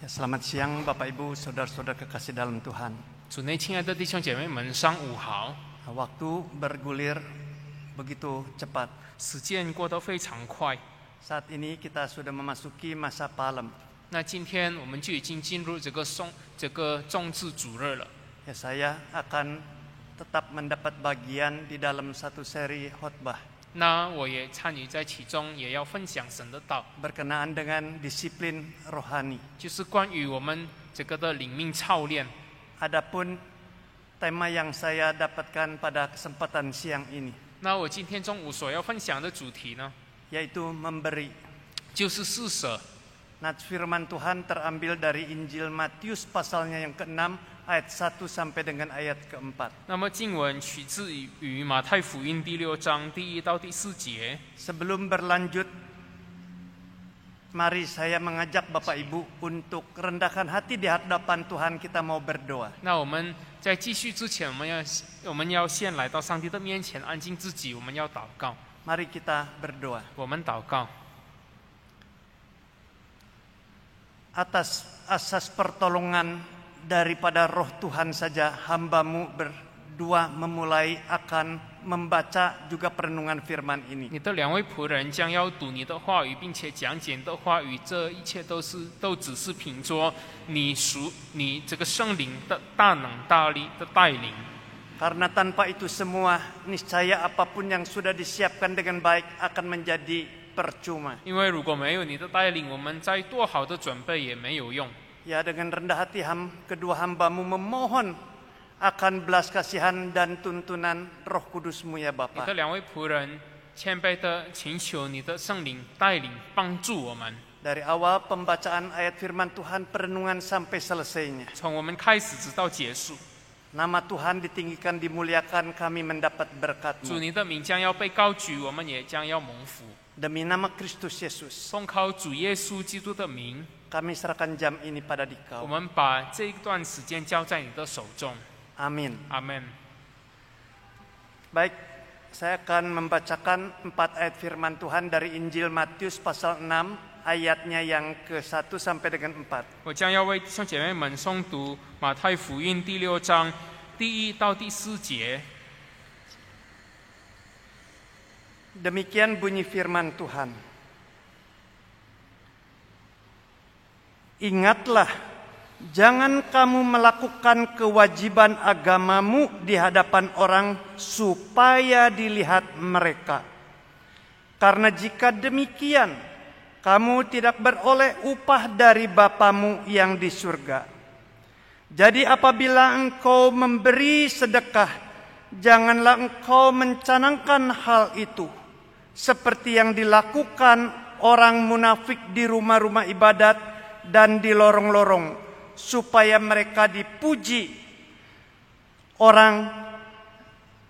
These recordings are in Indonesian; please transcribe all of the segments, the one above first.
Ya, selamat siang Bapak Ibu, saudara-saudara kekasih dalam Tuhan. 主内亲爱的弟兄姐妹们，上午好。 Waktu bergulir begitu cepat. 时间过得非常快。 Saat ini kita sudah memasuki masa Palem. 那今天我们就已经进入这个众志主日了。 Ya, saya akan tetap mendapat bagian di dalam satu seri khotbah 那我也参与在其中，也要分享神的道， berkenaan dengan disiplin rohani. 就是关于我们这个的灵命操练。 Adapun tema yang saya dapatkan pada kesempatan siang ini, 那我今天中午所要分享的主题呢， yaitu memberi. 就是施舍。 Nah, firman Tuhan terambil dari Injil Matius pasalnya yang ke-6 ayat 1 sampai dengan ayat ke-4. 那么经文取自于马太福音第6章第1到第4节。 Sebelum berlanjut, mari saya mengajak Bapak Ibu untuk rendahkan hati di hadapan Tuhan, kita mau berdoa. 那我们在继续之前，我们要先来到上帝的面前，安静自己，我们要祷告。 Mari kita berdoa. 我们祷告。 Atas asas pertolongan daripada roh Tuhan saja, hamba-Mu berdua memulai akan membaca juga perenungan firman ini. 你的2位仆人将要读你的话语，并且讲解你的话语，这一切都只是凭着你这个圣灵的大能大力的带领。 Karena tanpa itu semua, niscaya apapun yang sudah disiapkan dengan baik akan menjadi percuma. 因为如果没有你的带领，我们再多好的准备也没有用。 Ya, dengan rendah hati kedua hamba-Mu memohon akan belas kasihan dan tuntunan Roh Kudus-Mu, ya 你 Bapa. 的2位仆人谦卑的请求你的圣灵带领帮助我们， Dari awal pembacaan ayat firman Tuhan, perenungan sampai selesainya. 从我们开始直到结束。 Nama Tuhan ditinggikan, dimuliakan, kami mendapat 主 berkat-Mu. 你的名将要被高举，我们也将要蒙福。 Demi nama Kristus Yesus, 奉靠主耶稣基督的名， kami serahkan jam ini pada 我 Dikau. 们把这一段时间交在你的手中。 Amin. 阿门。 Baik, saya akan membacakan 4 ayat firman Tuhan dari Injil Matius pasal 6 ayatnya yang ke-1 sampai dengan 4. 我将要为弟兄姐妹们诵读马太福音第6章第1到第4节。 Demikian bunyi firman Tuhan. Ingatlah, jangan kamu melakukan kewajiban agamamu di hadapan orang supaya dilihat mereka. Karena jika demikian, kamu tidak beroleh upah dari Bapamu yang di surga. Jadi apabila engkau memberi sedekah, janganlah engkau mencanangkan hal itu seperti yang dilakukan orang munafik di rumah-rumah ibadat dan di lorong-lorong, supaya mereka dipuji orang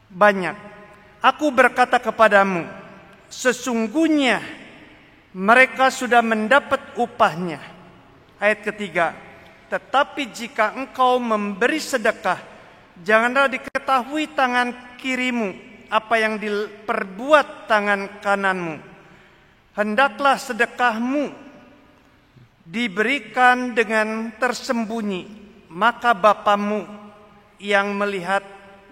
banyak. Aku berkata kepadamu, sesungguhnya mereka sudah mendapat upahnya. Ayat ketiga, tetapi jika engkau memberi sedekah, janganlah diketahui tangan kirimu apa yang diperbuat tangan kananmu. Hendaklah sedekahmu diberikan dengan tersembunyi, maka Bapamu yang melihat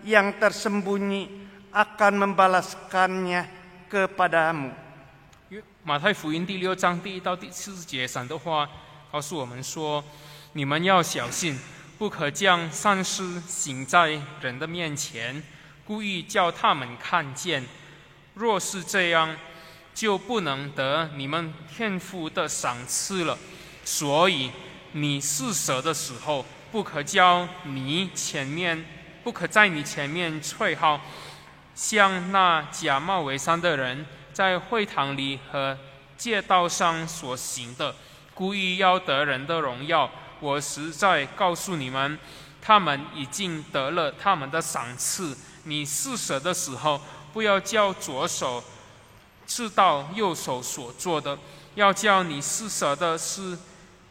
yang tersembunyi akan membalaskannya kepadamu. 马太福音第6章第1到第4节，神的话告诉我们说：你们要小心，不可将善事行在人的面前，故意叫他们看见。若是这样，就不能得你们天父的赏赐了。所以你施舍的时候，不可在你前面吹号，像那假冒为善的人在会堂里和街道上所行的，故意要得人的荣耀。我实在告诉你们，他们已经得了他们的赏赐。你施舍的时候，不要叫左手知道右手所做的，要叫你施舍的是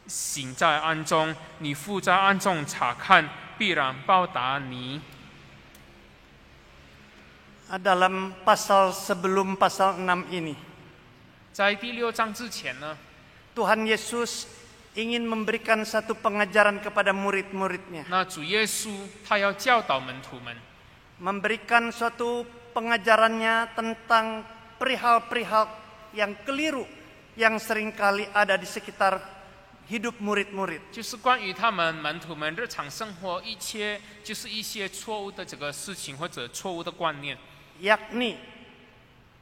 行在暗中，你父在暗中查看，必然报答你。 Dalam pasal sebelum pasal 6 ini, 在第6章之前呢， Tuhan Yesus ingin memberikan satu pengajaran kepada murid-muridnya. 那主耶稣他要教导门徒们， Memberikan suatu pengajarannya tentang perihal-perihal yang keliru yang seringkali ada di sekitar hidup murid-murid. 就是关于他们门徒们日常生活一些错误的这个事情或者错误的观念， Yakni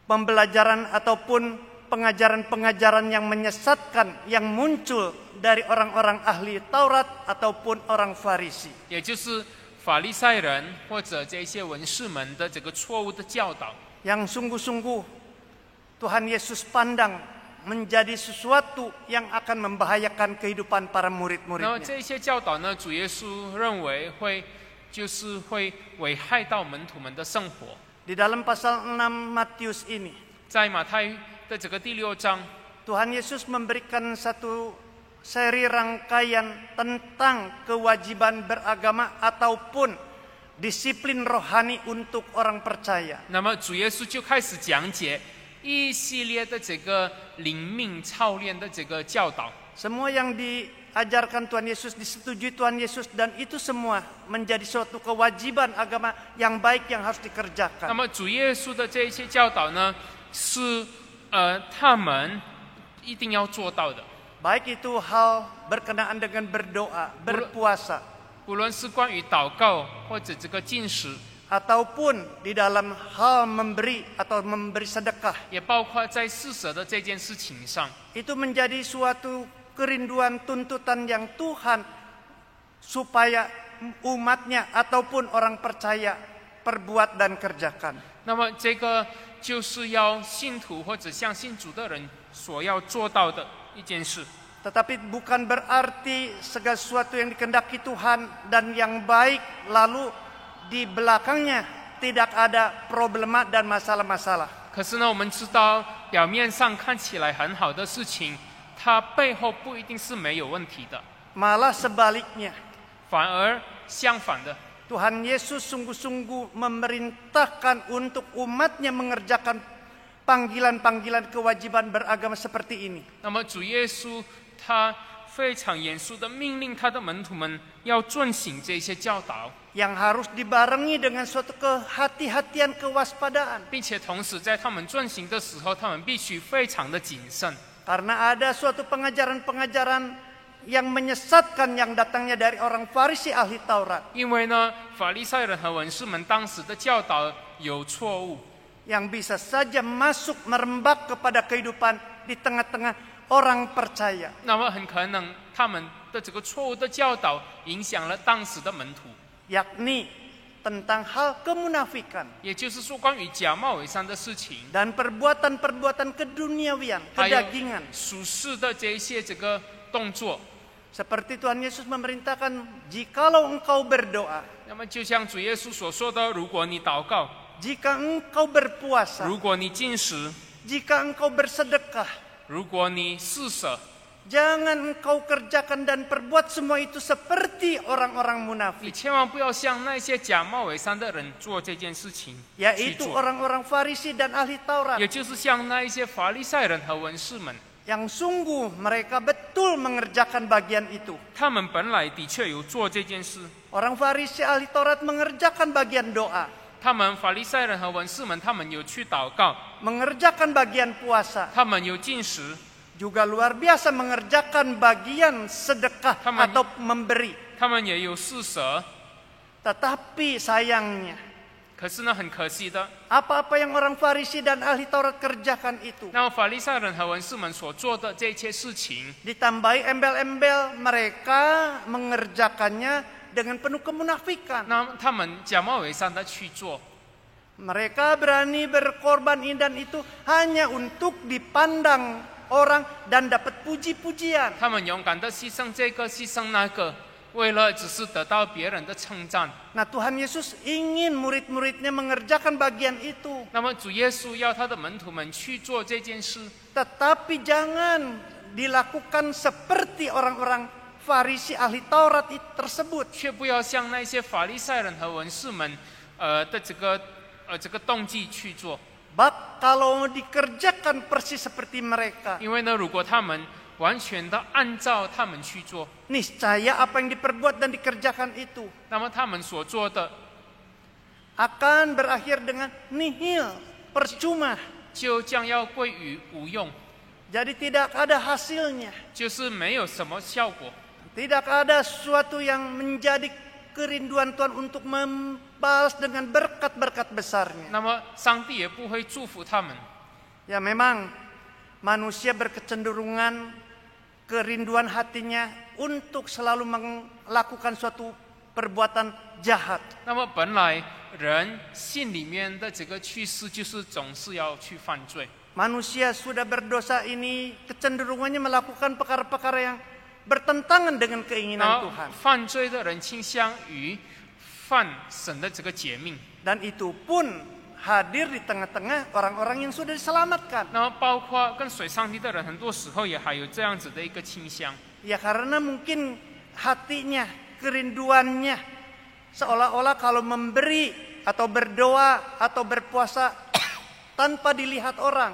pembelajaran ataupun pengajaran-pengajaran yang menyesatkan yang muncul dari orang-orang ahli Taurat ataupun orang Farisi. 也就是法利赛人或者这些文士们的这个错误的教导， Yang sungguh-sungguh Tuhan Yesus pandang menjadi sesuatu yang akan membahayakan kehidupan para 那么 murid-muridnya. 这些教导呢，主耶稣认为会危害到门徒们的生活。 Di dalam pasal 6 Matius ini, 在马太的这个第6章， Tuhan Yesus memberikan satu seri rangkaian tentang kewajiban beragama ataupun disiplin rohani untuk orang percaya. 那么主耶稣就开始讲解一系列的这个灵命操练的这个教导。 Semua yang diajarkan Tuhan Yesus, disetujui Tuhan Yesus, dan itu semua menjadi suatu kewajiban agama yang baik yang harus 那 dikerjakan. 么主耶稣的这一些教导呢，是他们一定要做到的。 Baik itu hal berkenaan dengan berdoa, berpuasa, 无论是关于祷告或者这个进食， ataupun di dalam hal memberi atau memberi sedekah. 也包括在施舍的这件事情上， Itu menjadi suatu kerinduan tuntutan yang Tuhan supaya umatnya ataupun orang percaya perbuat dan kerjakan. 那么这个就是要信徒或者相信主的人所要做到的一件事。 Tetapi bukan berarti segala sesuatu yang dikehendaki Tuhan dan yang baik lalu di belakangnya tidak ada problema dan masalah-masalah. 可是呢，我们知道表面上看起来很好的事情，它背后不一定是没有问题的， Malah sebaliknya, 反而相反的， Tuhan Yesus sungguh-sungguh memerintahkan untuk umatnya mengerjakan panggilan-panggilan kewajiban beragama seperti ini. 那么主耶稣他非常严肃的命令他的门徒们要遵行这些教导， Yang harus dibarengi dengan suatu kehati-hatian, kewaspadaan. 并且同时在他们遵行的时候，他们必须非常的谨慎， Karena ada suatu pengajaran-pengajaran yang menyesatkan yang datangnya dari orang Farisi ahli Taurat. 因为呢，法利赛人和文士们当时的教导有错误， Yang bisa saja masuk merembak kepada kehidupan di tengah-tengah orang percaya. 那么很可能他们的这个错误的教导影响了当时的门徒， Yakni tentang hal kemunafikan 也就是说关于假冒伪善的事情， dan perbuatan-perbuatan keduniawian, 还有 kedagingan. 属世的这一些这个动作。 Seperti Tuhan Yesus memerintahkan, jikalau engkau berdoa, 那么就像主耶稣所说的，如果你祷告， jika engkau berpuasa, 如果你进食， jika engkau bersedekah, 如果你施舍， jangan engkau kerjakan dan perbuat semua itu seperti orang-orang 你 munafik, 千万不要像那些假冒伪善的人做这件事情去 yaitu 做， orang-orang Farisi dan ahli Taurat, 也就是像那一些法利赛人和文士们， yang sungguh mereka betul mengerjakan bagian itu. 他们本来的确有做这件事， Orang Farisi ahli Taurat mengerjakan bagian doa, 他们法利赛人和文士们，他们有去祷告， mengerjakan bagian puasa, 他们有进食， juga luar biasa mengerjakan bagian sedekah Taman- atau memberi. 他们也有施舍。 Tetapi sayangnya, 可是呢，很可惜的， apa-apa yang orang Farisi dan ahli Taurat kerjakan itu 那么法利赛人和文士们所做的这些事情， ditambahi embel-embel, mereka mengerjakannya dengan penuh kemunafikan. 那他们假冒伪善的去做， Mereka berani berkorban ini dan itu hanya untuk dipandang orang dan dapat puji-pujian. 他们勇敢的牺牲这个牺牲那个，为了只是得到别人的称赞。 Nah, Tuhan Yesus ingin murid-muridnya mengerjakan bagian itu. 那么主耶稣要他的门徒们去做这件事， Tetapi jangan dilakukan seperti orang-orang Farisi ahli Taurat tersebut. 却不要像那些法利赛人和文士们的这个动机去做。 Kalau dikerjakan persis seperti mereka, 因为呢，如果他们完全的按照他们去做， niscaya apa yang diperbuat dan dikerjakan itu 那么他们所做的 akan berakhir dengan nihil, percuma. 就将要归于无用， Jadi tidak ada hasilnya. 就是没有什么效果， Tidak ada sesuatu yang menjadi kerinduan Tuhan untuk membalas dengan berkat-berkat besarnya. 那么上帝也不会祝福他们。 Ya memang manusia berkecenderungan kerinduan hatinya untuk selalu melakukan suatu perbuatan jahat. 那么本来人心里面的这个趋势就是总是要去犯罪。 Manusia sudah berdosa ini kecenderungannya melakukan perkara-perkara yang bertentangan dengan 然 keinginan 后 Tuhan. 犯罪的人倾向于犯神的这个诫命， Dan itu pun hadir di tengah-tengah orang-orang yang sudah diselamatkan. 那么包括跟随上帝的人，很多时候也还有这样子的一个倾向。 Ya karena mungkin hatinya, kerinduannya seolah-olah kalau memberi atau berdoa atau berpuasa tanpa dilihat orang,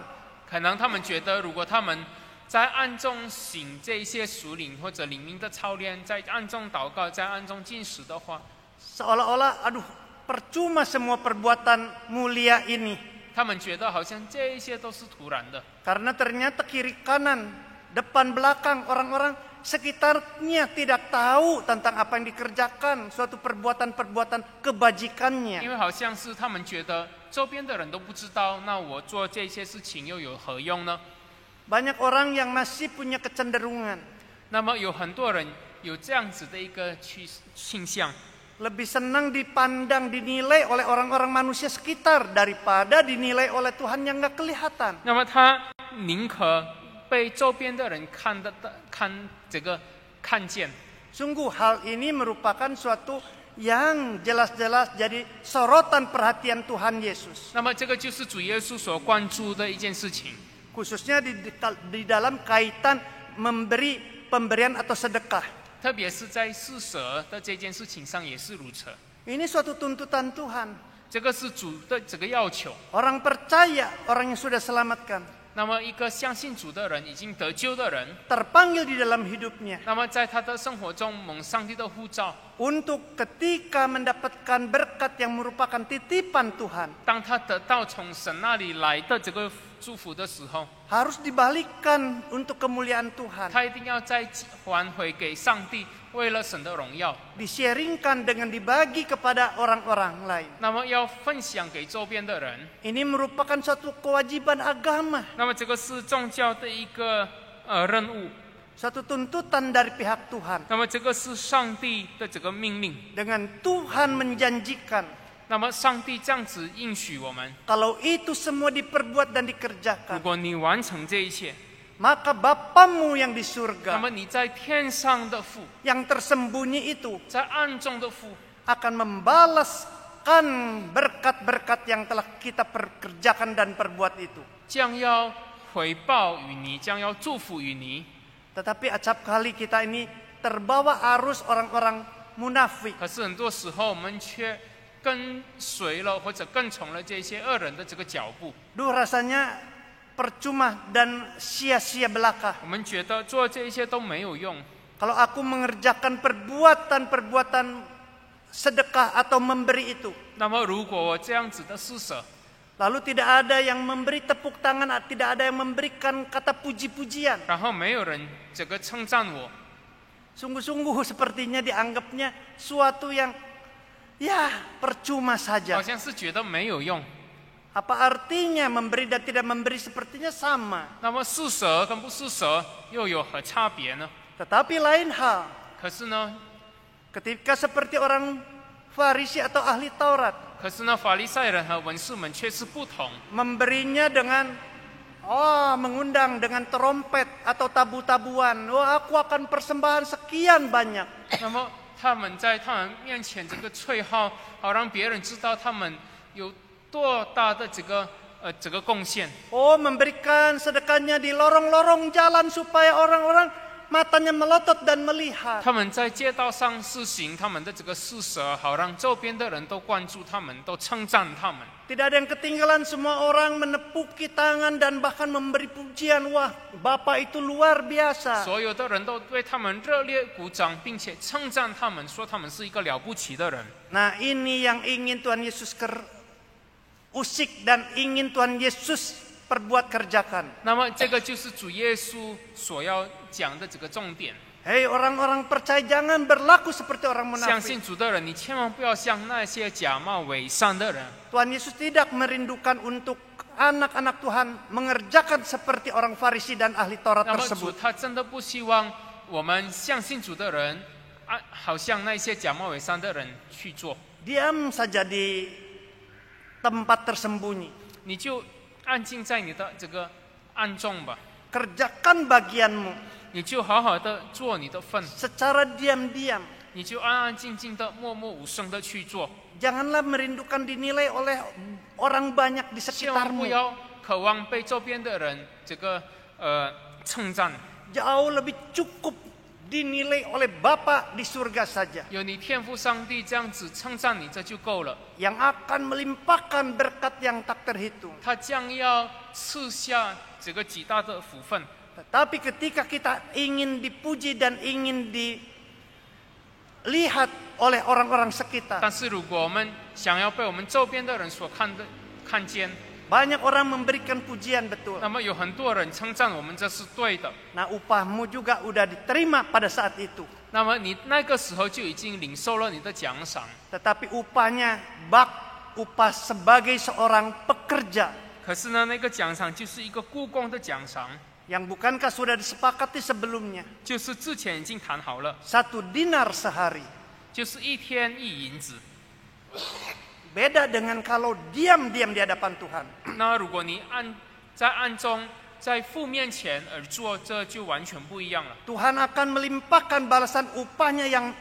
可能他们觉得，如果他们在暗中行这一些属灵或者灵命的操练，在暗中祷告，在暗中进食的话， seolah-olah aduh percuma semua perbuatan mulia ini. 他们觉得好像这一些都是徒然的， Karena ternyata kiri kanan, depan belakang orang-orang sekitarnya tidak tahu tentang apa yang dikerjakan, suatu perbuatan-perbuatan kebajikannya. 因为好像是他们觉得周边的人都不知道，那我做这些事情又有何用呢？ Banyak orang yang masih punya kecenderungan 那么有很多人有这样子的一个倾向， lebih senang dipandang, dinilai oleh orang-orang manusia sekitar daripada dinilai oleh Tuhan yang nggak kelihatan. 那么他宁可被周边的人看见。 Sungguh hal ini merupakan suatu yang jelas-jelas jadi sorotan perhatian Tuhan Yesus. 那么这个就是主耶稣所关注的一件事情， Khususnya di dalam kaitan memberi pemberian atau sedekah. 特别是在施舍的这件事情上也是如此。 Ini suatu tuntutan Tuhan. 这个是主的这个要求。 Orang percaya, orang yang sudah selamatkan, 那么一个相信主的人，已经得救的人， terpanggil di dalam hidupnya 那么在他的生活中蒙上帝的呼召， untuk ketika mendapatkan berkat yang merupakan titipan Tuhan, 当他得到从神那里来的这个祝福的时候， harus dibalikkan untuk kemuliaan Tuhan. 他一定要再还回给上帝，为了神的荣耀。 Di-sharingkan dengan dibagi kepada orang-orang lain. 那么要分享给周边的人， Ini merupakan suatu kewajiban agama, 那么这个是宗教的一个任务， suatu tuntutan dari pihak Tuhan. 那么这个是上帝的这个命令。 Dengan Tuhan menjanjikan, 那么上帝这样子应许我们， kalau itu semua diperbuat dan 如 dikerjakan, 果你完成这一切， maka Bapamu yang di 那 surga, 么你在天上的父， yang tersembunyi itu, 在暗中的父， akan membalaskan berkat-berkat yang telah kita kerjakan dan perbuat itu. 将要回报于你，将要祝福于你。 Tetapi acap kali kita ini terbawa arus orang-orang munafik. 可是很多时候我们却跟随了或者跟从了这些恶人的这个脚步， Duh rasanya percuma dan sia-sia belaka. 我们觉得做这些都没有用。 Kalau aku mengerjakan perbuatan-perbuatan sedekah atau memberi itu, 那么如果我这样子的施舍， lalu tidak ada yang memberi tepuk tangan, tidak ada yang memberikan kata puji-pujian, 然后没有人这个称赞我， sungguh-sungguh sepertinya dianggapnya suatu yang ya percuma 好 saja. 像是觉得没有用。 Apa artinya memberi dan tidak memberi sepertinya sama. 那么施舍跟不施舍又有何差别呢？ Tetapi lain hal, 可是呢， ketika seperti orang Farisi atau ahli Taurat, 可是呢，法利赛人和文士们却是不同。 memberinya dengan mengundang dengan trompet atau tabu-tabuan. Aku akan persembahan sekian banyak. 那么他们在他们面前这个吹号，好让别人知道他们有多大的这个贡献。 Memberikan sedekahnya di lorong-lorong jalan supaya orang-orang matanya melotot dan melihat. 他们在街道上施行他们的这个施舍，好让周边的人都关注他们，都称赞他们。 Tidak ada yang ketinggalan, semua orang menepuki tangan dan bahkan memberi pujian. Wah, Bapak itu luar biasa. 所有的人都为他们热烈鼓掌，并且称赞他们，说他们是一个了不起的人。 Nah, ini yang ingin Tuhan Yesus usik dan ingin Tuhan Yesus perbuat kerjakan. 那么这个就是主耶稣所要讲的这个重点。 Hei orang-orang percaya, jangan berlaku seperti orang 相 munafik. 信主的人，你千万不要像那些假冒伪善的人。 Tuhan Yesus tidak merindukan untuk anak-anak Tuhan mengerjakan seperti orang Farisi dan ahli Taurat 那么主 tersebut. 他真的不希望我们相信主的人，好像那些假冒伪善的人去做。 Diam saja di tempat tersembunyi. 你就安静在你的这个暗中吧， Kerjakan bagianmu 你就好好的做你的份， secara diam-diam. 你就安安静静的、默默无声的去做。 Janganlah merindukan dinilai oleh orang banyak di 千万不 sekitarmu. 要渴望被周边的人这个称赞， Jauh lebih cukup dinilai oleh Bapa di surga saja. 有你天父上帝这样子称赞你，这就够了。 Yang akan melimpahkan berkat yang tak terhitung. 他将要赐下这个极大的福分。 Tetapi ketika kita ingin dipuji dan ingin dilihat oleh orang-orang sekitar, 但是如果我们想要被我们周边的人所看见， banyak orang memberikan pujian, betul. 那么有很多人称赞我们，这是对的。 Nah, upahmu juga udah diterima pada saat itu. 那么你那个时候就已经领受了你的奖赏， Tetapi upahnya upah sebagai seorang pekerja. 可是呢，那个奖赏就是一个雇工的奖赏， Yang bukankah sudah disepakati sebelumnya? 就是之前已经谈好了， 1 dinar sehari. 就是1天1银子。 Beda dengan kalau diam-diam di hadapan Tuhan. 那如果你在暗中在父面前而做，这就完全不一样了。 Tuhan akan melimpahkan balasan upahnya yang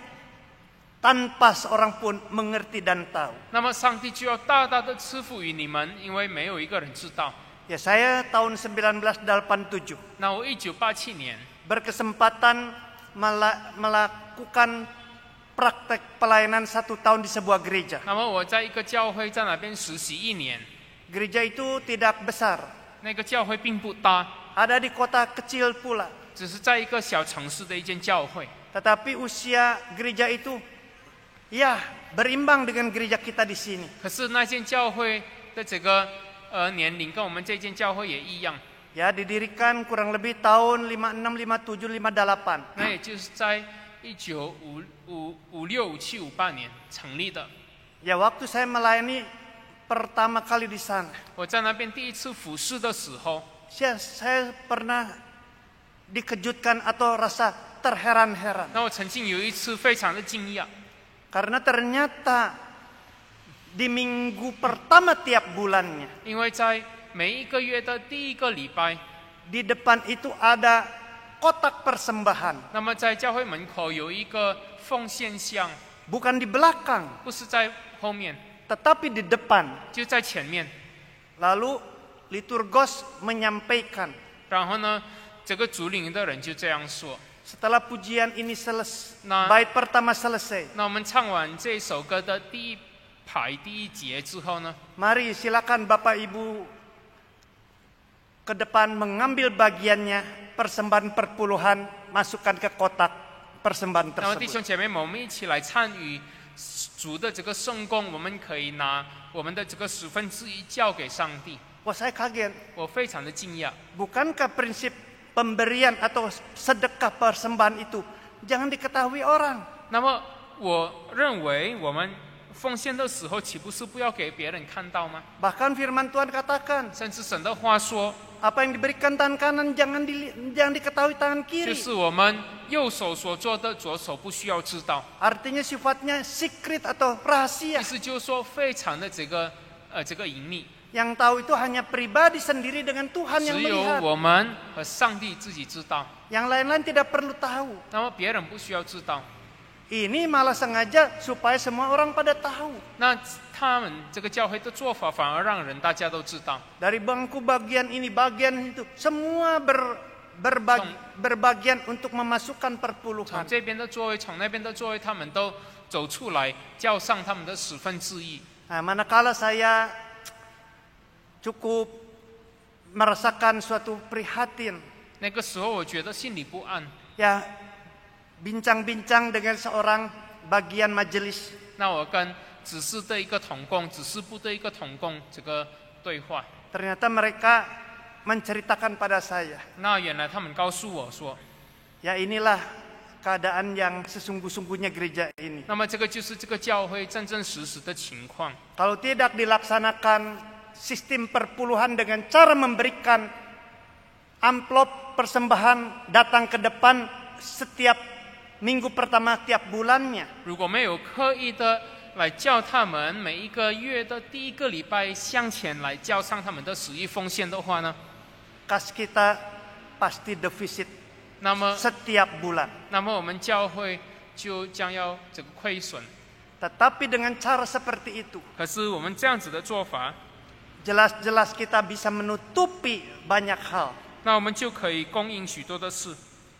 tanpa seorang pun mengerti dan tahu. 那么上帝就要大大的赐福于你们，因为没有一个人知道。 Ya, saya tahun 1987 那我1987年 berkesempatan melakukan praktek pelayanan 1 tahun di sebuah gereja. 那么我在一个教会在那边实习1年， Gereja itu tidak besar, 那个教会并不大， ada di kota kecil pula. 只是在一个小城市的一间教会。 Tetapi usia gereja itu ya berimbang dengan gereja kita di sini. 可是那间教会的这个年龄跟我们这间教会也一样， Ya, didirikan kurang lebih tahun 56, 57, 58. 那也就是在1956、57、58年成立的。 Ya, waktu saya melayani pertama kali di sana, 我在那边第一次服侍的时候， saya pernah dikejutkan atau rasa terheran-heran. 那我曾经有一次非常的惊讶， Karena ternyata di minggu pertama tiap bulannya, 因为在每一个月的第一个礼拜， di depan itu ada kotak persembahan. 那么在教会门口有一个奉献箱， Bukan di belakang, 不是在后面， tetapi di depan. 就在前面。 Lalu liturgos menyampaikan, 然后呢，这个主领的人就这样说。 setelah pujian ini selesai, Nah. bait pertama selesai, 那我们唱完这首歌的第一排第一节之后呢， mari silakan Bapak Ibu ke depan mengambil bagiannya, persembahan perpuluhan, masukkan ke kotak persembahan 然后弟 tersebut. 兄姐妹们，我们一起来参与主的这个圣工，我们可以拿我们的这个1/10交给上帝。 Wah, saya kaget. 我非常的惊讶， Bukankah prinsip pemberian atau sedekah persembahan itu jangan diketahui orang? 那么我认为我们奉献的时候，岂不是不要给别人看到吗？ Bahkan firman Tuhan katakan, 甚至神的话说， apa yang diberikan tangan kanan jangan diketahui tangan 就 kiri. 是我们右手所做的，左手不需要知道。 Artinya sifatnya secret atau rahasia. 意思就是说，非常的这个隐秘， Yang tahu itu hanya pribadi sendiri dengan Tuhan 只 yang 有 melihat. 我们和上帝自己知道。 Yang lain-lain tidak perlu tahu. 那么别人不需要知道。 Ini malah sengaja supaya semua orang pada tahu. 那他们这个教会的做法反而让人大家都知道。 Dari bangku bagian ini, bagian itu, semua berbagian untuk memasukkan 从 perpuluhan. 这边的座位，从那边的座位，他们都走出来，交上他们的1/10。 Nah, manakala saya cukup merasakan suatu prihatin, 那个时候，我觉得心里不安。 ya bincang-bincang dengan seorang bagian majelis. 那我跟指示的一个同工，指示部的一个同工这个对话， Ternyata mereka menceritakan pada saya, 那原来他们告诉我说， ya inilah keadaan yang sesungguh-sungguhnya gereja ini. 那么这个就是这个教会真真实实的情况。 Kalau tidak dilaksanakan sistem perpuluhan dengan cara memberikan amplop persembahan datang ke depan setiap minggu pertama tiap bulannya, 如果没有刻意的来叫他们每一个月的第一个礼拜向前来交上他们的10亿奉献的话呢， kas kita pasti defisit 那么 setiap bulan. 我们教会就将要这个亏损。 Tetapi dengan cara seperti itu, 可是我们这样子的做法， jelas-jelas kita bisa menutupi banyak hal. 那我们就可以供应许多的事。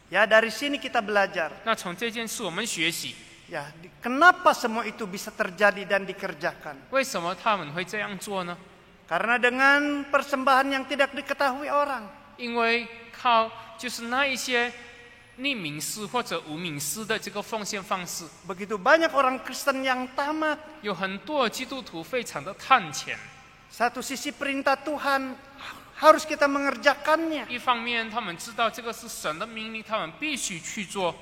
Ya, dari sini kita belajar. 那从这件事我们学习， Ya, kenapa semua itu bisa terjadi dan dikerjakan? 为什么他们会这样做呢？ Karena dengan persembahan yang tidak diketahui orang. 因为靠就是那一些匿名式或者无名式的这个奉献方式， Begitu banyak orang Kristen yang tamak. 有很多基督徒非常的贪钱。 Satu sisi perintah Tuhan harus kita mengerjakannya. 一方面，他们知道这个是神的命令，他们必须去做，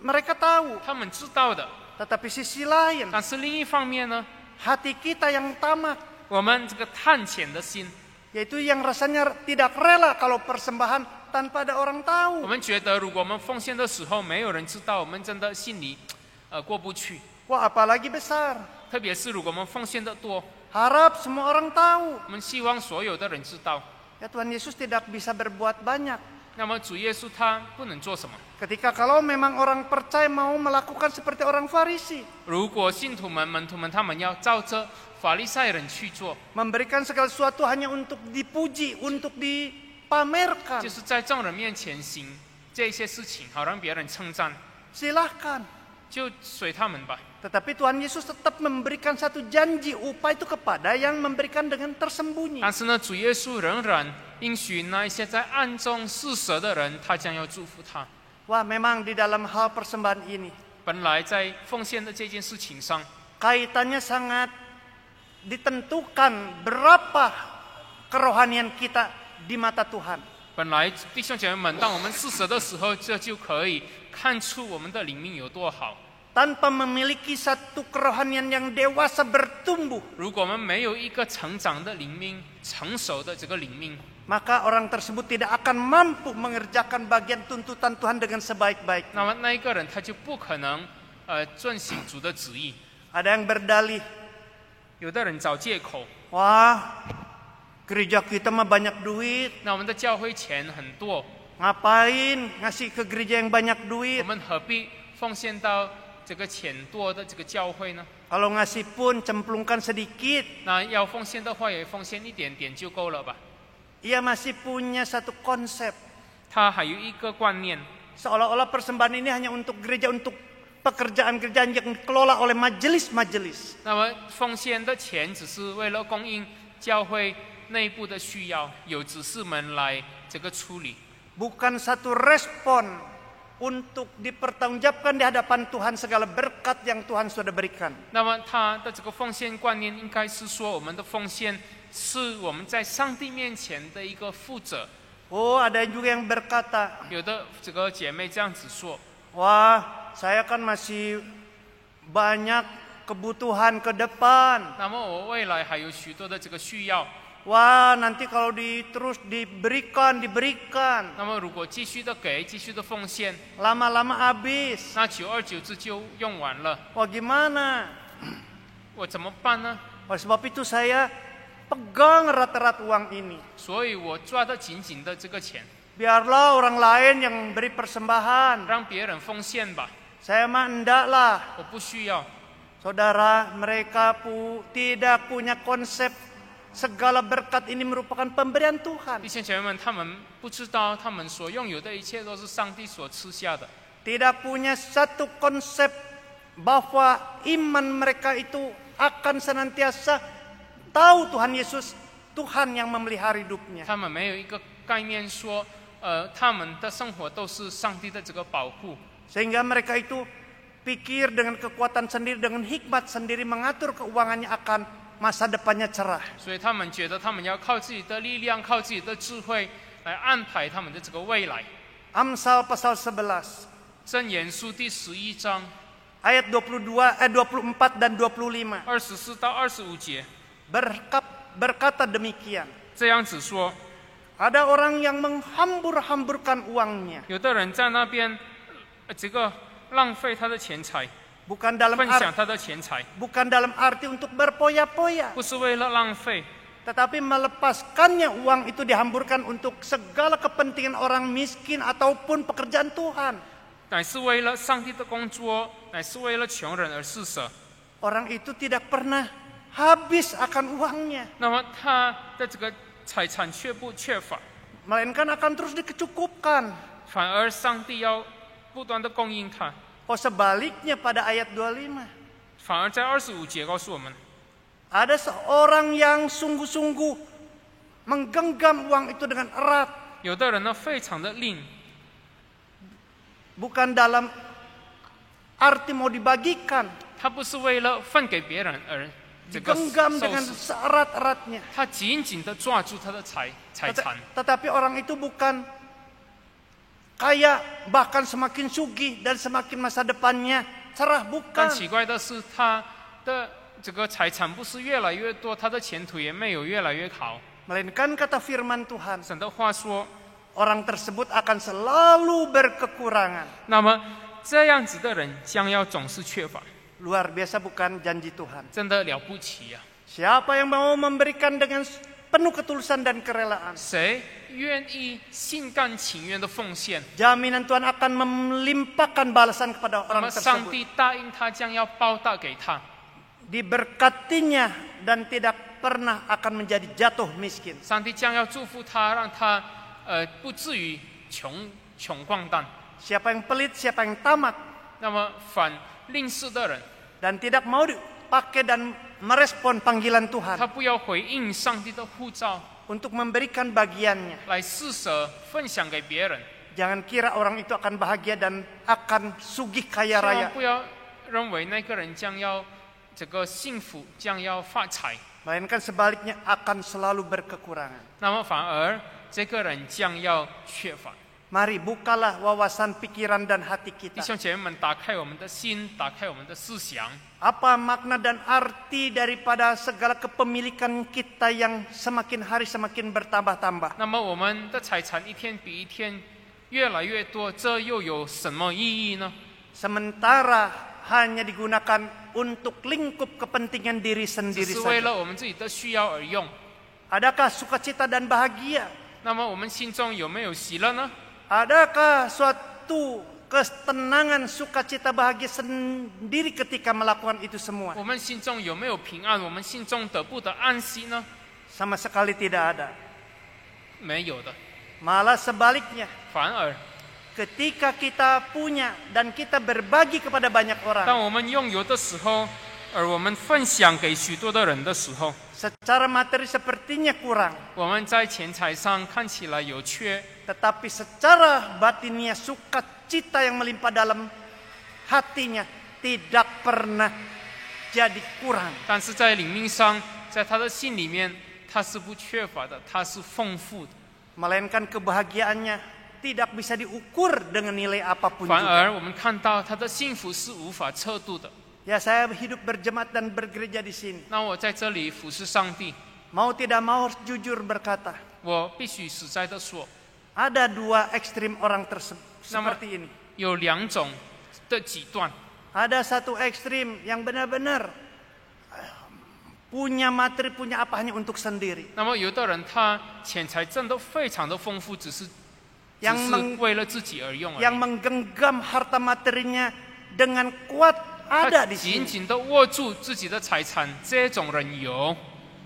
Mereka tahu. 他们知道的。 Tetapi sisi lain, 但是另一方面呢， hati kita yang tamak, 我们这个贪钱的心， yaitu yang rasanya tidak rela kalau persembahan tanpa ada orang 我 tahu. 们觉得如果我们奉献的时候没有人知道，我们真的心里过不去。 Wah, apalagi besar. 特别是如果我们奉献的多， Harap semua orang tahu. 我们希望所有的人知道。 Ya, Tuhan Yesus tidak bisa berbuat banyak. 那么主耶稣他不能做什么？ Ketika kalau memang orang percaya mau melakukan seperti orang Farisi, 如果信徒们、门徒们他们要照着法利赛人去做， memberikan segala sesuatu hanya untuk dipuji, untuk dipamerkan, 就是在众人面前行这些事情，好让别人称赞， silahkan. 就随他们吧。 Tetapi Tuhan Yesus tetap memberikan satu janji upah itu kepada yang memberikan dengan tersembunyi. 但是呢，主耶稣仍然应许那一些在暗中施舍的人，他将要祝福他。 Wah, memang di dalam hal persembahan ini 本来在奉献的这件事情上， kaitannya sangat ditentukan berapa kerohanian kita di mata Tuhan. 本来弟兄姐妹们，当我们施舍的时候，这就可以看出我们的灵命有多好。 Tanpa memiliki satu kerohanian yang dewasa bertumbuh, 如果我们没有一个成长的灵命、成熟的这个灵命， maka orang tersebut tidak akan mampu mengerjakan bagian tuntutan Tuhan dengan sebaik-baiknya. 那么那一个人他就不可能遵行主的旨意。 Ada yang berdalih, 有的人找借口， wah, gereja kita mah banyak duit, 那我们的教会钱很多， ngapain ngasih ke gereja yang banyak 我 duit? 们何必奉献到这个钱多的这个教会呢？ Kalau ngasih pun cemplungkan sedikit. 那要奉献的话，也奉献一点点就够了吧？ Ia masih punya satu konsep, 他还有一个观念， seolah-olah persembahan ini hanya untuk gereja, untuk pekerjaan-kerjaan yang dikelola oleh majelis-majelis. 那么奉献的钱只是为了供应教会内部的需要，有执事们来这个处理， Bukan satu respon untuk dipertanggungjawabkan di hadapan Tuhan segala berkat yang Tuhan sudah berikan. 那么他的这个奉献观念应该是说，我们的奉献是我们在上帝面前的一个负责。 Oh, ada juga yang berkata, 有的这个姐妹这样子说， wah, saya kan masih banyak kebutuhan ke depan. 那么我未来还有许多的这个需要， Wah, nanti kalau terus diberikan, 那么如果继续的给，继续的奉献， lama-lama habis. 那久而久之就用完了， Wah, gimana? 我怎么办呢？ Oleh sebab itu saya pegang erat-erat uang ini. 所以我抓得紧紧的这个钱， Biarlah orang lain yang beri persembahan. 让别人奉献吧， Saya mah enggak lah. 我不需要。 Saudara, mereka tidak punya konsep segala berkat ini merupakan pemberian Tuhan. 弟兄姐妹们，他们不知道他们所拥有的一切都是上帝所赐下的， Tidak punya satu konsep bahwa iman mereka itu akan senantiasa tahu Tuhan Yesus, Tuhan yang memelihara hidupnya. 他们没有一个概念说，他们的生活都是上帝的这个保护， Sehingga mereka itu pikir dengan kekuatan sendiri, dengan hikmat sendiri mengatur keuangannya akan masa depannya cerah. 所以他们觉得他们要靠自己的力量，靠自己的智慧来安排他们的这个未来。 Amsal pasal 11箴言书第11章 ayat 24 dan 25 24到25节 berkata demikian. 这样子说： Ada orang yang menghambur-hamburkan uangnya, 有的人在那边这个浪费他的钱财， bukan dalam 分享他的钱财， arti untuk berpoya-poya, 不是为了浪费， tetapi melepaskannya uang itu dihamburkan untuk segala kepentingan orang miskin ataupun pekerjaan Tuhan. 乃是为了上帝的工作，乃是为了穷人而施舍。 Orang itu tidak pernah habis akan uangnya, 那么他的这个财产却不缺乏， melainkan akan terus dikecukupkan. 反而上帝要不断的供应他。 Sebaliknya pada ayat 25, 反而在25节告诉我们， ada seorang yang sungguh-sungguh menggenggam uang itu dengan erat, 有的人呢非常的吝， bukan dalam arti mau dibagikan, 他不是为了分给别人而这个 digenggam 受 dengan 死， seerat-eratnya. 他紧紧的抓住他的财产。 Tetapi orang itu bukan kaya, bahkan semakin sugih dan semakin masa depannya cerah, 但 bukan. 奇怪的是，他的这个财产不是越来越多，他的前途也没有越来越好。 Melainkan kata firman Tuhan, 神的话说， orang tersebut akan selalu berkekurangan. 那么这样子的人将要总是缺乏， Luar biasa bukan janji Tuhan. 真的了不起呀、 Siapa yang mau memberikan dengan penuh ketulusan dan kerelaan, 谁愿意心甘情愿的奉献， jaminan Tuhan akan melimpahkan balasan kepada 那么 orang 上 tersebut. 帝答应他将要报答给他， Diberkatinya dan tidak pernah akan menjadi jatuh miskin. 上帝将要祝福他，让他不至于穷光蛋。 Siapa yang pelit, siapa yang tamak 那么反吝啬的人， dan tidak mau dipakai dan merespon panggilan 他 Tuhan 不要回应上帝的呼召， untuk memberikan bagiannya. 来施舍分享给别人。 Jangan kira orang itu akan bahagia dan akan sugih 千 kaya 万 raya. 不要认为那个人将要这个幸福，将要发财， Melainkan sebaliknya akan selalu berkekurangan. 那么反而这个人将要缺乏。 Mari bukalah wawasan pikiran dan hati 弟 kita. 兄姐妹们，打开我们的心，打开我们的思想。 Apa makna dan arti daripada segala kepemilikan kita yang semakin hari semakin bertambah-tambah? 那么我们的财产一天比一天越来越多，这又有什么意义呢？ Sementara hanya digunakan untuk lingkup kepentingan diri 只 sendiri 是为 saja. 了我们自己的需要而用。 Adakah sukacita dan bahagia? 那么我们心中有没有喜乐呢？ Adakah suatu ketenangan, sukacita, bahagia sendiri ketika melakukan itu semua? 我们心中有没有平安？我们心中得不得安息呢？ Sama sekali tidak ada. 没有的， Malah sebaliknya, 反而 ketika kita punya dan kita berbagi kepada banyak 当 orang, 我们拥有的时候，而我们分享给许多的人的时候， secara materi sepertinya kurang, 我们在钱财上看起来有缺， tetapi secara batinnya sukacita yang melimpah dalam hatinya tidak pernah jadi kurang. 但是在灵命上，在他的心里面，他是不缺乏的，他是丰富的。 Melainkan kebahagiaannya tidak bisa diukur dengan nilai apapun 反 juga. 而我们看到他的幸福是无法测度的。 Ya, saya hidup berjemaat dan bergereja di sini. 那我在这里服侍上帝， Mau tidak mau harus jujur berkata, 我必须实在的说， ada dua ekstrim orang seperti ini. 有两种的极端。 Ada satu ekstrim yang benar-benar punya materi, punya apa hanya untuk sendiri. 那么有的人他钱财真的非常的丰富，只是为了自己而用而 Yang 已。 menggenggam harta materinya dengan kuat 他 ada di 紧 sini. 紧的握住自己的财产，这种人有。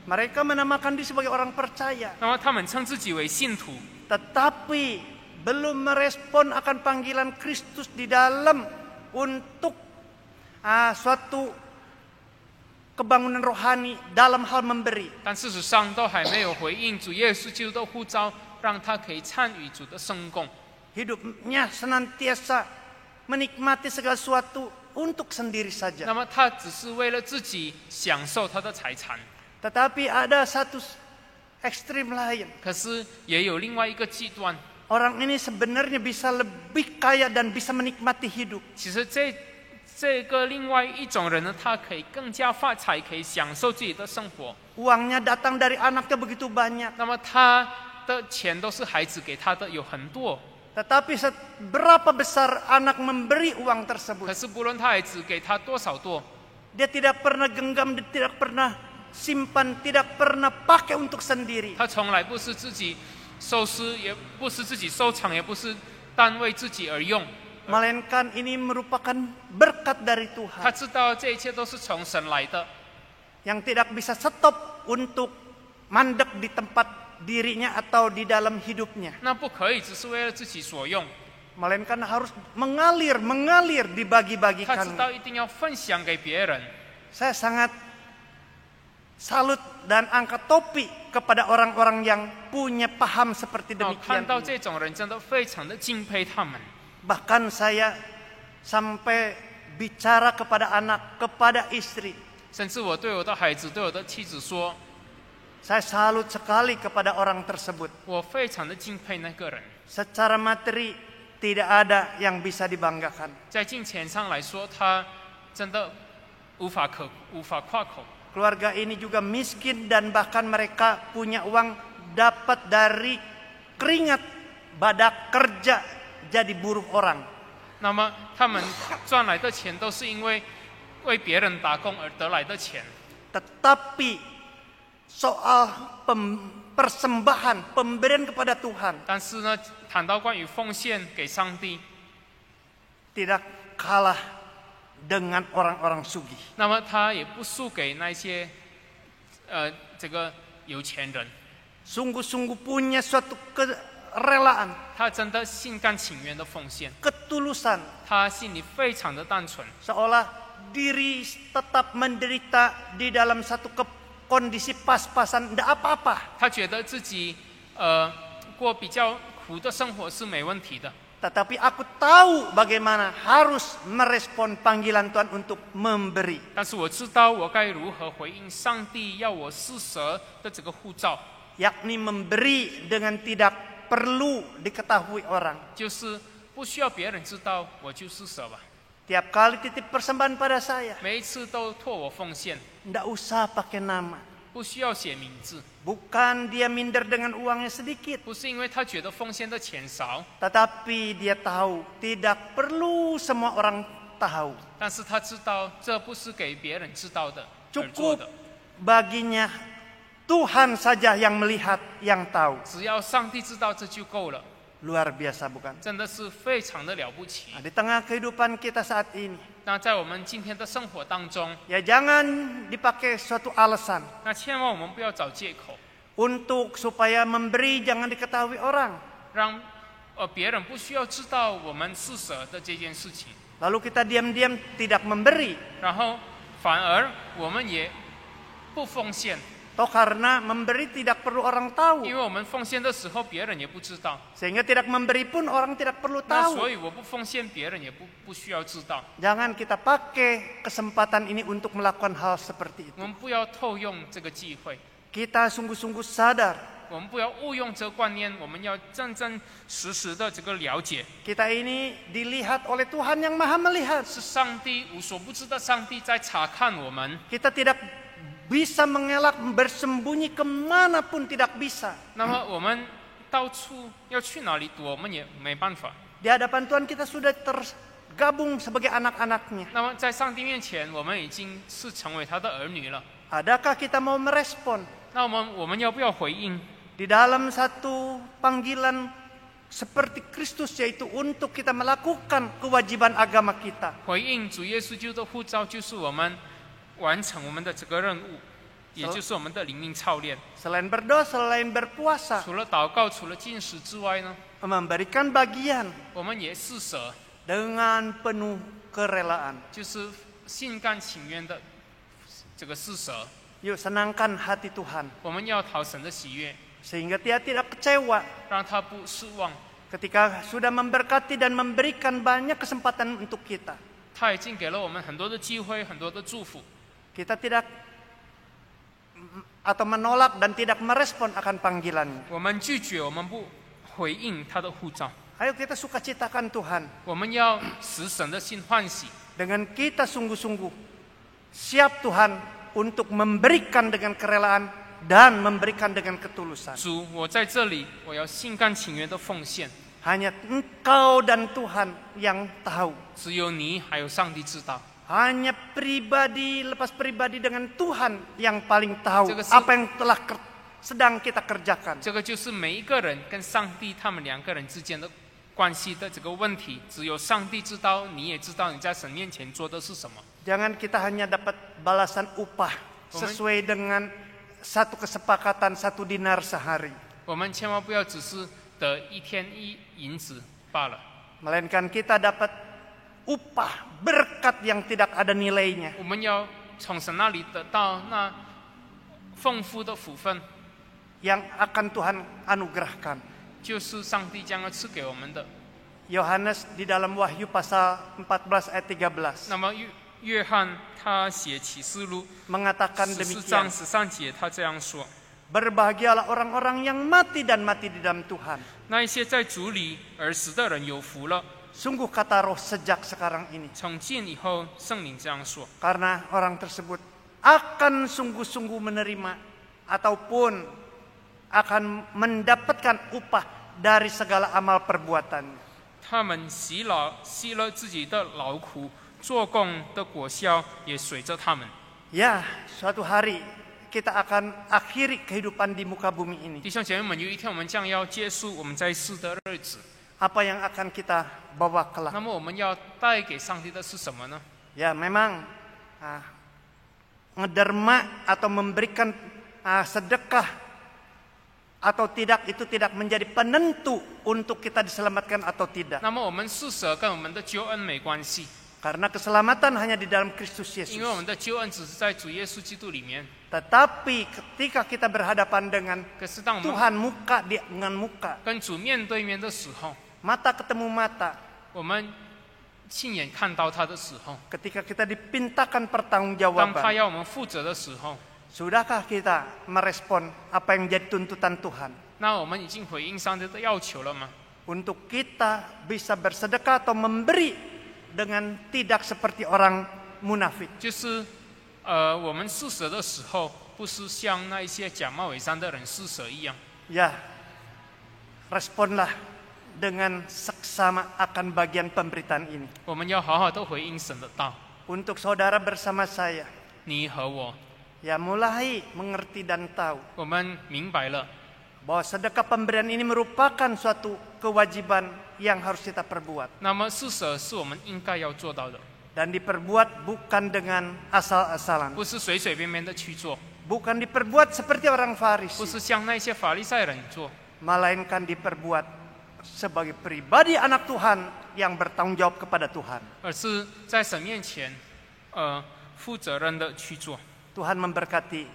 Mereka menamakan diri sebagai orang percaya, 那么他们称自己为信徒， tetapi belum merespon akan panggilan Kristus di dalam untuk suatu kebangunan rohani dalam hal memberi. 但事实上都还没有回应主耶稣基督的呼召，让他可以参与主的圣工。 Hidupnya senantiasa menikmati segala sesuatu untuk sendiri 那 saja. 么他只是为了自己享受他的财产， Tetapi ada satu ekstrim lain. 可是也有另外一个极端。 Orang ini sebenarnya bisa lebih kaya dan bisa menikmati hidup. 其实这个另外一种人呢，他可以更加发财，可以享受自己的生活。 Uangnya datang dari anaknya begitu banyak. 那么他的钱都是孩子给他的，有很多。 Tetapi berapa besar anak memberi uang 可 tersebut, 是不论他孩子给他多少多， dia tidak pernah genggam, dia tidak pernah simpan, tidak pernah pakai untuk sendiri. 他从来不是自己收拾，也不是自己收藏，也不是单为自己而用。 Melainkan ini merupakan berkat dari 他 Tuhan 知道这一切都是从神来的， yang tidak bisa stop untuk mandek di tempat dirinya atau di dalam hidupnya. 那不可以只是为了自己所用， Melainkan harus mengalir 他 dibagi-bagikan. 知道一定要分享给别人。 Saya sangat salut dan angkat topi kepada orang-orang yang punya paham seperti 看 demikian 到 ini. 这种人，真的非常的敬佩他们。 Bahkan saya sampai bicara kepada anak, kepada istri. 甚至我对我的孩子、对我的妻子说， Saya salut sekali kepada orang tersebut. 我非常的敬佩那个人。 Secara materi tidak ada yang bisa dibanggakan. 在金钱上来说，他真的无法夸口。 Keluarga ini juga miskin dan bahkan mereka punya uang dapat dari keringat badak kerja jadi buruh orang. 那么他们赚来的钱都是因为为别人打工而得来的钱。 Tetapi soal persembahan, pemberian kepada Tuhan 但是呢，谈到关于奉献给上帝， tidak kalah dengan orang-orang sugih. 那么他也不输给那些这个有钱人。 Sungguh-sungguh punya suatu kerelaan, 他真的心甘情愿的奉献， ketulusan, 他心里非常的单纯， seolah diri tetap menderita di dalam satu kondisi pas-pasan, tidak apa-apa. 他觉得自己过比较苦的生活是没问题的。 Tetapi aku tahu bagaimana harus merespon panggilan Tuhan untuk memberi. 但是我知道我该如何回应上帝要我施舍的这个呼召， Yakni memberi dengan tidak perlu diketahui orang. 就是不需要别人知道，我就施舍吧。 Tiap kali titip persembahan pada saya, 每一次都托我奉献， tidak usah pakai nama. 不需要写名字， Bukan dia minder dengan uangnya sedikit, 不是因为他觉得奉献的钱少， tetapi dia tahu tidak perlu semua orang tahu. 但是他知道这不是给别人知道的而做 Cukup 的， baginya Tuhan saja yang melihat, yang tahu. 只要上帝知道这就够了， Luar biasa bukan? 真的是非常的了不起。 Di tengah kehidupan kita saat ini, 那在我们今天的生活当中， ya jangan dipakai suatu alasan 那千万我们不要找借口， untuk supaya memberi jangan diketahui orang. 让别人不需要知道我们施舍的这件事情， Lalu kita diam-diam tidak memberi. 然后反而我们也不奉献， Toh karena memberi tidak perlu orang tahu. 因为我们奉献的时候别人也不知道， Sehingga tidak memberi pun orang tidak perlu 那所 tahu. 以我不奉献，别人也不需要知道。 Jangan kita pakai kesempatan ini untuk melakukan hal seperti 我 itu. 们不要偷用这个机会， Kita sungguh-sungguh sadar 我们不要误用这个观念，我们要真真实实的这个了解， kita ini dilihat oleh Tuhan yang Maha Melihat. 是上帝无所不知的上帝在查看我们。 Kita tidak bisa mengelak, bersembunyi kemanapun tidak bisa. 那么我们到处要去哪里躲，我们也没办法。 Di hadapan Tuhan kita sudah tergabung sebagai anak-anaknya. 那么在上帝面前，我们已经是成为他的儿女了。 Adakah kita mau merespon 那我们要不要回应？ di dalam satu panggilan seperti Kristus, yaitu untuk kita melakukan kewajiban agama kita. 回应主耶稣基督的呼召，就是我们完成我们的这个任务，也就是我们的灵命操练。 Selain berdoa, selain berpuasa, 除了祷告，除了禁食之外呢， memberikan bagian 我们也施舍， dengan penuh kerelaan. 就是心甘情愿的这个施舍。 Yuk senangkan hati Tuhan 我们要讨神的喜悦， sehingga dia tidak kecewa 让他不失望。 ketika sudah memberkati dan memberikan banyak kesempatan untuk kita. 他已经给了我们很多的机会，很多的祝福。 Kita tidak atau menolak dan tidak merespon akan panggilannya. 我们拒绝，我们不回应他的呼召。 Ayo kita sukacitakan Tuhan 我们要使神的心欢喜， dengan kita sungguh-sungguh siap Tuhan untuk memberikan dengan kerelaan dan memberikan dengan ketulusan. 主，我在这里，我要心甘情愿的奉献。 Hanya Engkau dan Tuhan yang tahu. 只有你还有上帝知道。 Hanya pribadi lepas pribadi dengan Tuhan yang paling tahu 这个是 apa yang telah sedang kita kerjakan. 这个就是每一个人跟上帝他们两个人之间的关系的这个问题，只有上帝知道，你也知道你在神面前做的是什么。 Jangan kita hanya dapat balasan upah sesuai dengan satu kesepakatan 1 dinar sehari. 我们千万不要只是得一天一银子罢了， Melainkan kita dapat upah berkat yang tidak ada nilainya. 我们要从神那里得到那丰富的福分， Yang akan Tuhan anugerahkan. 就是上帝将要赐给我们的。 Yohanes di dalam Wahyu pasal 14 ayat 13那么约翰他写启示录 mengatakan 14章 demikian. 13节，他这样说： Berbahagialah orang-orang yang mati dan mati di dalam Tuhan. 那一些在主里而死的人有福了。 Sungguh kata roh sejak sekarang ini. 从今以后，圣灵这样说。 Karena orang tersebut akan sungguh-sungguh menerima ataupun akan mendapatkan upah dari segala amal perbuatannya. 他们息了自己的劳苦，做工的果效也随着他们。 Ya, suatu hari kita akan akhiri kehidupan di muka bumi ini. 弟兄姐妹们，有一天我们将要结束我们在世的日子， Apa yang akan kita bawa kelak? 那么我们要带给上帝的是什么呢？ Ya, memang ngederma atau memberikan sedekah atau tidak itu tidak menjadi penentu untuk kita diselamatkan atau tidak. 那么我们施舍跟我们的救恩没关系， Karena keselamatan hanya di dalam Kristus 因为我 Yesus. 们的救恩只是在主耶稣基督里面。 Tetapi ketika kita berhadapan dengan 可是当我们 Tuhan muka dengan muka, 跟主面对面的时候， mata ketemu mata, 我们亲眼看到他的时候， ketika kita dipintakan 当他 pertanggungjawaban, 要我们负责的时候， sudahkah kita merespon apa yang jadi tuntutan Tuhan? 那我们已经回应上帝的要求了吗？ Untuk kita bisa bersedekah atau memberi dengan tidak seperti orang munafik. 就是我们施舍的时候，不是像那一些假冒伪善的人施舍一样。 Ya, responlah dengan seksama akan bagian pemberitaan ini. 我们要好好的回应神的道。 Untuk saudara bersama saya, 你和我， ya mulai mengerti dan tahu 我们明白了， bahwa sedekah pemberian ini merupakan suatu kewajiban yang harus kita perbuat. 那么施舍是我们应该要做到的， Dan diperbuat bukan dengan asal-asalan. 不是随随便便的去做， Bukan diperbuat seperti orang 不 Farisi. 是像那些法利赛人做， Melainkan diperbuat sebagai pribadi anak Tuhan yang bertanggung jawab kepada Tuhan. 而是在神面前，负责任的去做。 Tuhan memberkati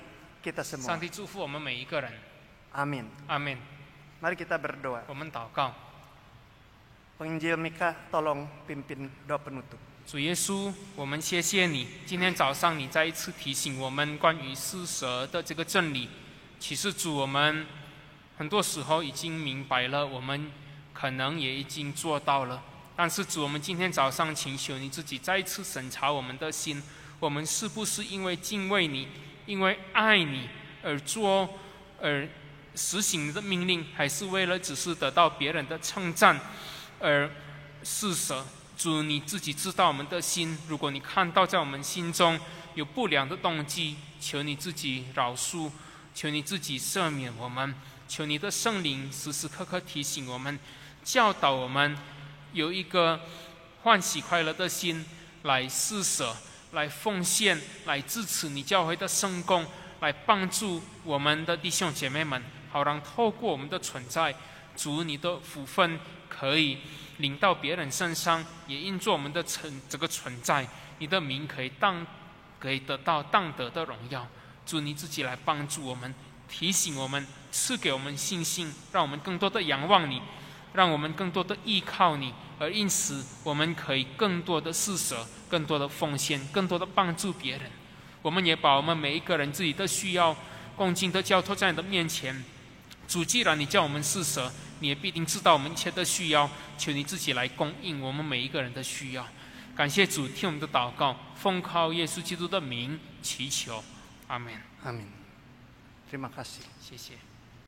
kita 上 semua. 帝祝福我们每一个人， Amin. 阿门。 Mari kita berdoa. 我们祷告， Penginjil Mika, tolong pimpin doa penutup. 主耶稣，我们谢谢你，今天早上你再一次提醒我们关于施舍的这个真理。其实主，我们很多时候已经明白了，我们可能也已经做到了。但是主，我们今天早上请求你自己再一次审查我们的心，我们是不是因为敬畏你、因为爱你而做，而实行你的命令，还是为了只是得到别人的称赞而施舍？主，你自己知道我们的心。如果你看到在我们心中有不良的动机，求你自己饶恕，求你自己赦免我们，求你的圣灵时时刻刻提醒我们，教导我们有一个欢喜快乐的心来施舍，来奉献，来支持你教会的圣工，来帮助我们的弟兄姐妹们，好让透过我们的存在，主你的福分可以临到别人身上，也因着我们的这个存在，你的名可以得到当得的荣耀。主你自己来帮助我们，提醒我们，赐给我们信心，让我们更多的仰望你，让我们更多的依靠你，而因此我们可以更多的施舍，更多的奉献，更多的帮助别人。我们也把我们每一个人自己的需要恭敬的交托在你的面前。主，既然你叫我们施舍，你也必定知道我们一切的需要，求你自己来供应我们每一个人的需要。感谢主，听我们的祷告，奉靠耶稣基督的名祈求，阿们。Amin. Terima kasih. 谢谢。